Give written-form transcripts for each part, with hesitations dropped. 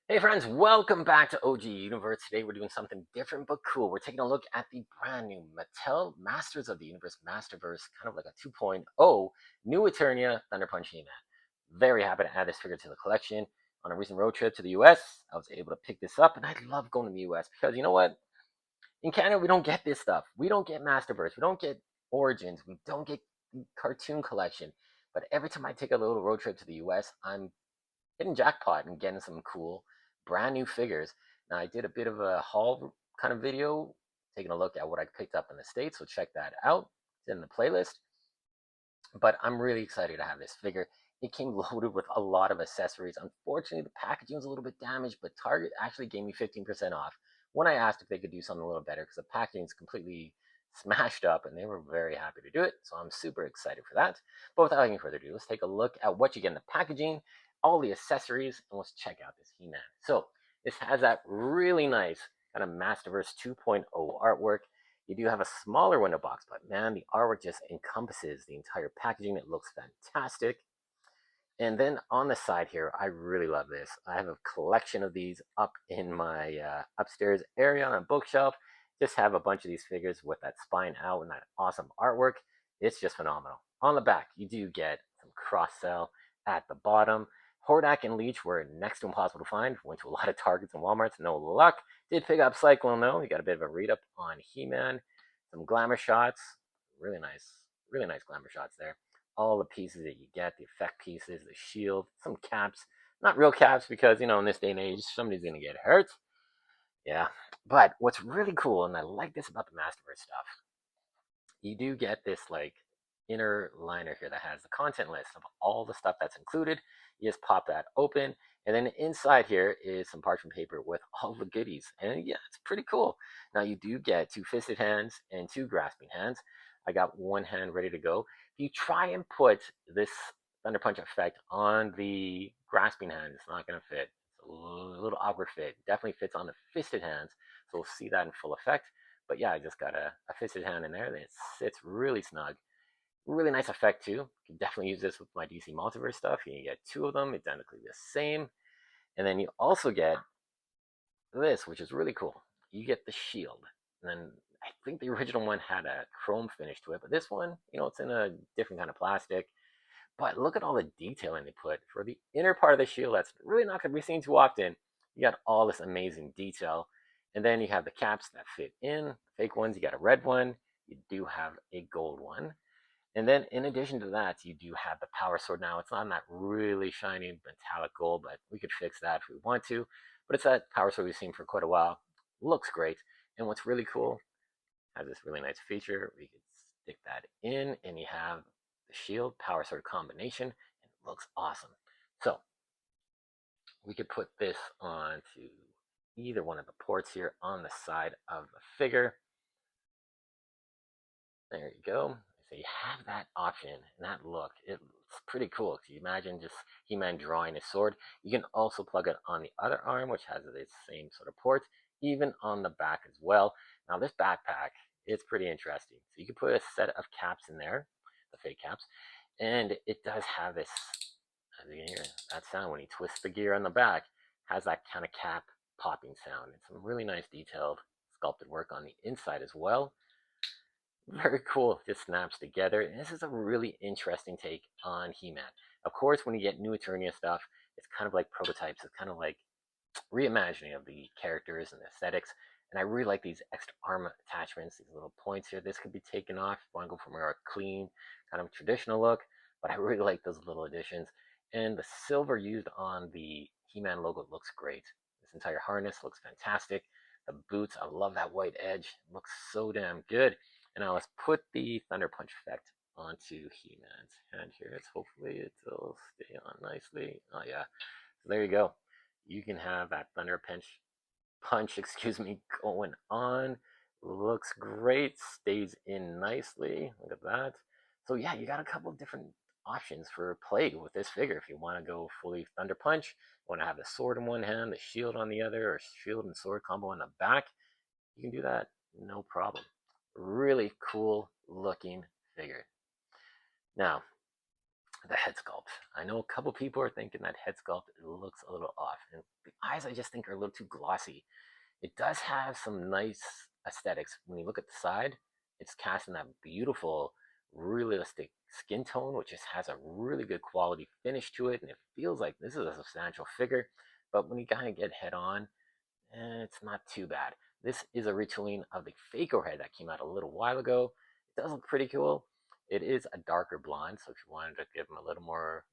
Hey friends, welcome back to OG Universe. Today we're doing something different but cool. We're taking a look at the brand new Mattel Masters of the Universe Masterverse, kind of like a 2.0 new Eternia Thunder Punch He-Man. Very happy to add this figure to the collection. On a recent road trip to the US, I was able to pick this up, and I love going to the US because you know what? In Canada, we don't get this stuff. We don't get Masterverse. We don't get Origins. We don't get cartoon collection. But every time I take a little road trip to the US, I'm hitting jackpot and getting some cool brand new figures. Now I did a bit of a haul kind of video, taking a look at what I picked up in the States, so check that out. It's in the playlist. But I'm really excited to have this figure. It came loaded with a lot of accessories. Unfortunately, the packaging was a little bit damaged, but Target actually gave me 15% off when I asked if they could do something a little better because the packaging is completely smashed up and they were very happy to do it. So I'm super excited for that. But without any further ado, let's take a look at what you get in the packaging, all the accessories, and let's check out this He-Man. So this has that really nice kind of Masterverse 2.0 artwork. You do have a smaller window box, but man, the artwork just encompasses the entire packaging. It looks fantastic. And then on the side here, I really love this. I have a collection of these up in my upstairs area on a bookshelf. Just have a bunch of these figures with that spine out and that awesome artwork. It's just phenomenal. On the back, you do get some cross sell at the bottom. Hordak and Leech were next to impossible to find. Went to a lot of Targets and Walmarts, no luck. Did pick up Cyclone though. You got a bit of a read up on He-Man. Some glamour shots. Really nice glamour shots there. All the pieces that you get, the effect pieces, the shield, some caps. Not real caps because, in this day and age, somebody's going to get hurt. Yeah. But what's really cool, and I like this about the Masterverse stuff, you do get this like inner liner here that has the content list of all the stuff that's included. You just pop that open, and then inside here is some parchment paper with all the goodies. And yeah, it's pretty cool. Now you do get two fisted hands and two grasping hands. I got one hand ready to go. If you try and put this Thunder Punch effect on the grasping hand, it's not going to fit. It's a little awkward fit. Definitely fits on the fisted hands, so we'll see that in full effect. But yeah, I just got a fisted hand in there. It sits really snug. Really nice effect too. Can definitely use this with my DC Multiverse stuff. You get two of them, identically the same. And then you also get this, which is really cool. You get the shield. And then I think the original one had a chrome finish to it, but this one, it's in a different kind of plastic. But look at all the detailing they put for the inner part of the shield. That's really not going to be seen too often. You got all this amazing detail. And then you have the caps that fit in, fake ones. You got a red one. You do have a gold one. And then in addition to that, you do have the power sword now. It's not in that really shiny metallic gold, but we could fix that if we want to. But it's that power sword we've seen for quite a while. Looks great. And what's really cool, has this really nice feature. We could stick that in and you have the shield power sword combination. And it looks awesome. So we could put this onto either one of the ports here on the side of the figure. There you go. So you have that option and that look. It's pretty cool. Can you imagine just He-Man drawing his sword? You can also plug it on the other arm, which has the same sort of port, even on the back as well. Now this backpack, it's pretty interesting. So you can put a set of caps in there, the fake caps, and it does have this, as you can hear, that sound when you twist the gear on the back, has that kind of cap popping sound. And some really nice detailed sculpted work on the inside as well. Very cool. Just snaps together. And this is a really interesting take on He-Man. Of course, when you get new Eternia stuff, it's kind of like prototypes. It's kind of like reimagining of the characters and the aesthetics. And I really like these extra arm attachments, these little points here. This could be taken off if you want to go for more clean, kind of traditional look. But I really like those little additions. And the silver used on the He-Man logo looks great. This entire harness looks fantastic. The boots, I love that white edge. It looks so damn good. And now let's put the Thunder Punch effect onto He-Man's hand here. It's hopefully it'll stay on nicely. Oh yeah. So there you go. You can have that punch, excuse me, going on. Looks great. Stays in nicely. Look at that. So yeah, you got a couple of different options for play with this figure. If you want to go fully Thunder Punch, want to have the sword in one hand, the shield on the other, or shield and sword combo on the back, you can do that no problem. Really cool looking figure. Now, the head sculpt. I know a couple people are thinking that head sculpt looks a little off, and the eyes I just think are a little too glossy. It does have some nice aesthetics. When you look at the side, it's casting that beautiful, realistic skin tone, which just has a really good quality finish to it, and it feels like this is a substantial figure. But when you kind of get head on, it's not too bad. This is a retooling of the Faker head that came out a little while ago. It does look pretty cool. It is a darker blonde, so if you wanted to give him a little more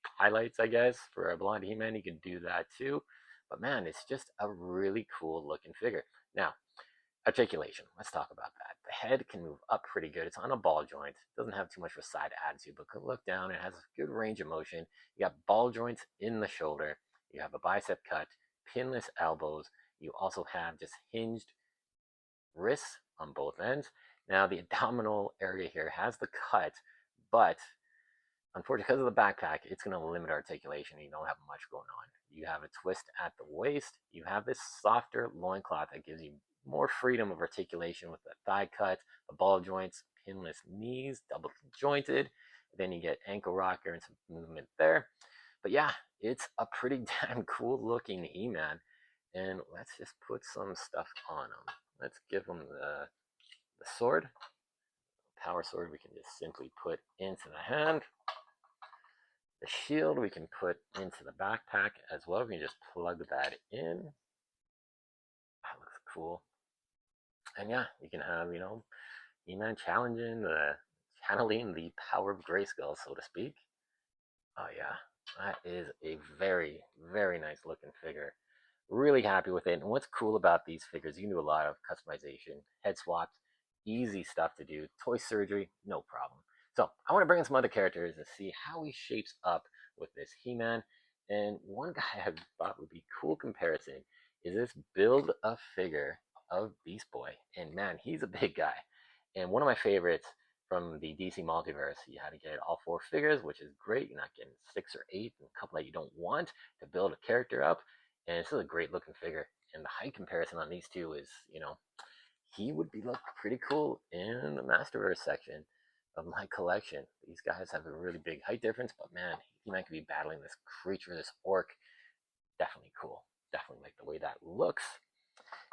highlights, I guess, for a blonde He-Man, you can do that too. But man, it's just a really cool looking figure. Now, articulation. Let's talk about that. The head can move up pretty good. It's on a ball joint. It doesn't have too much of a side attitude, but could look down. It has a good range of motion. You got ball joints in the shoulder. You have a bicep cut, pinless elbows. You also have just hinged wrists on both ends. Now, the abdominal area here has the cut, but unfortunately, because of the backpack, it's going to limit articulation. You don't have much going on. You have a twist at the waist. You have this softer loincloth that gives you more freedom of articulation with the thigh cut, the ball joints, pinless knees, double jointed. Then you get ankle rocker and some movement there. But yeah, it's a pretty damn cool looking He-Man. And let's just put some stuff on him. Let's give him the sword. Power sword we can just simply put into the hand. The shield we can put into the backpack as well. We can just plug that in. That looks cool. And yeah, you can have, He-Man channeling the power of Grayskull, so to speak. Oh yeah, that is a very, very nice looking figure. Really happy with it. And what's cool about these figures, you can do a lot of customization, head swaps, easy stuff to do. Toy surgery, no problem. So I want to bring in some other characters and see how he shapes up with this He-Man. And one guy I thought would be cool comparison is this build a figure of Beast Boy. And man, he's a big guy. And one of my favorites from the DC Multiverse, you had to get all 4 figures, which is great. You're not getting 6 or 8 and a couple that you don't want to build a character up. And this is a great looking figure. And the height comparison on these two is, he would be look pretty cool in the Masterverse section of my collection. These guys have a really big height difference, but man, he might be battling this creature, this orc. Definitely cool. Definitely like the way that looks.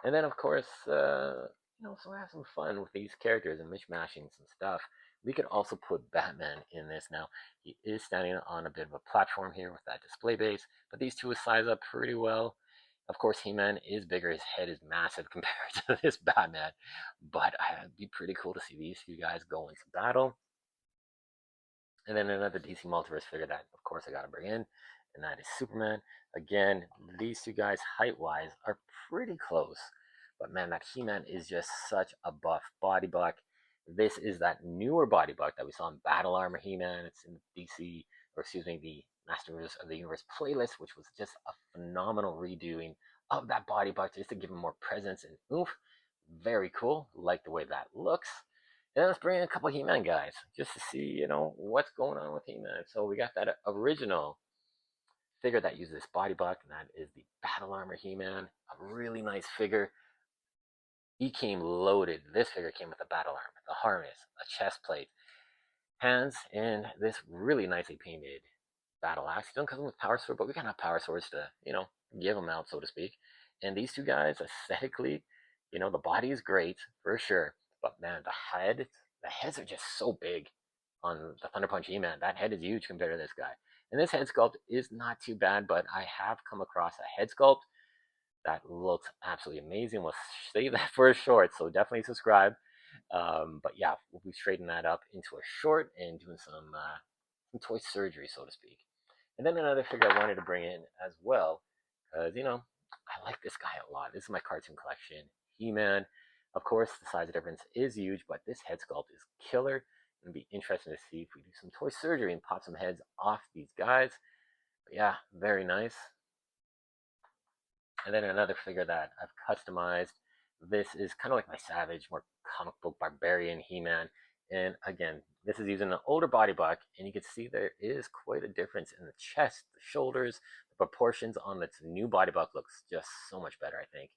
And then, of course, so we have some fun with these characters and mishmashing some stuff. We could also put Batman in this. Now, he is standing on a bit of a platform here with that display base, but these two size up pretty well. Of course, He-Man is bigger. His head is massive compared to this Batman, but it'd be pretty cool to see these two guys go into battle. And then another DC Multiverse figure that, of course, I got to bring in, and that is Superman. Again, these two guys, height-wise, are pretty close. But man, that He-Man is just such a buff body block. This is that newer body block that we saw in Battle Armor He-Man. It's in DC, or excuse me, the Masterverse of the Universe playlist, which was just a phenomenal redoing of that body block just to give him more presence and oomph. Very cool. Like the way that looks. And let's bring in a couple He-Man guys just to see, what's going on with He-Man. So we got that original figure that uses this body block, and that is the Battle Armor He-Man. A really nice figure. He came loaded. This figure came with a battle armor, the harness, a chest plate, hands, and this really nicely painted battle axe. He doesn't come with power sword, but we got enough power swords to, give them out, so to speak. And these two guys, aesthetically, the body is great for sure, but man, the heads are just so big on the Thunder Punch He-Man. That head is huge compared to this guy. And this head sculpt is not too bad, but I have come across a head sculpt that looks absolutely amazing. We'll save that for a short, so definitely subscribe. But yeah, we'll be straightening that up into a short and doing some toy surgery, so to speak. And then another figure I wanted to bring in as well, because, I like this guy a lot. This is my cartoon collection. He-Man. Of course, the size difference is huge, but this head sculpt is killer. It'll be interesting to see if we do some toy surgery and pop some heads off these guys. But yeah, very nice. And then another figure that I've customized. This is kind of like my Savage, more comic book barbarian He-Man. And again, this is using an older body block, and you can see there is quite a difference in the chest, the shoulders, the proportions on this new body block looks just so much better, I think.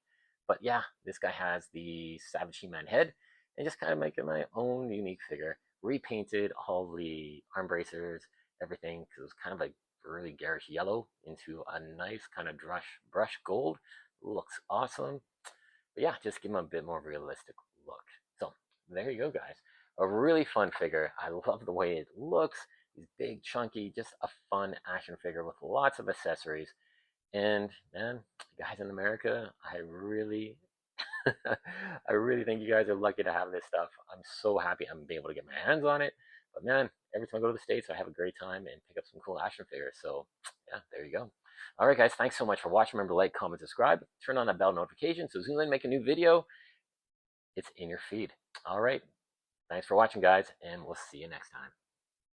But yeah, this guy has the Savage He-Man head, and just kind of making my own unique figure. Repainted all the arm bracers everything because it was kind of like really garish yellow into a nice kind of brush gold. Looks awesome. But yeah, just give them a bit more realistic look. So there you go, guys. A really fun figure. I love the way it looks. He's big, chunky, just a fun action figure with lots of accessories. And man, guys in America, I really, I really think you guys are lucky to have this stuff. I'm so happy I'm able to get my hands on it. But man, every time I go to the States, I have a great time and pick up some cool action figures. So yeah, there you go. All right, guys, thanks so much for watching. Remember to like, comment, subscribe, turn on that bell notification so as soon as I make a new video, it's in your feed. All right, thanks for watching, guys, and we'll see you next time.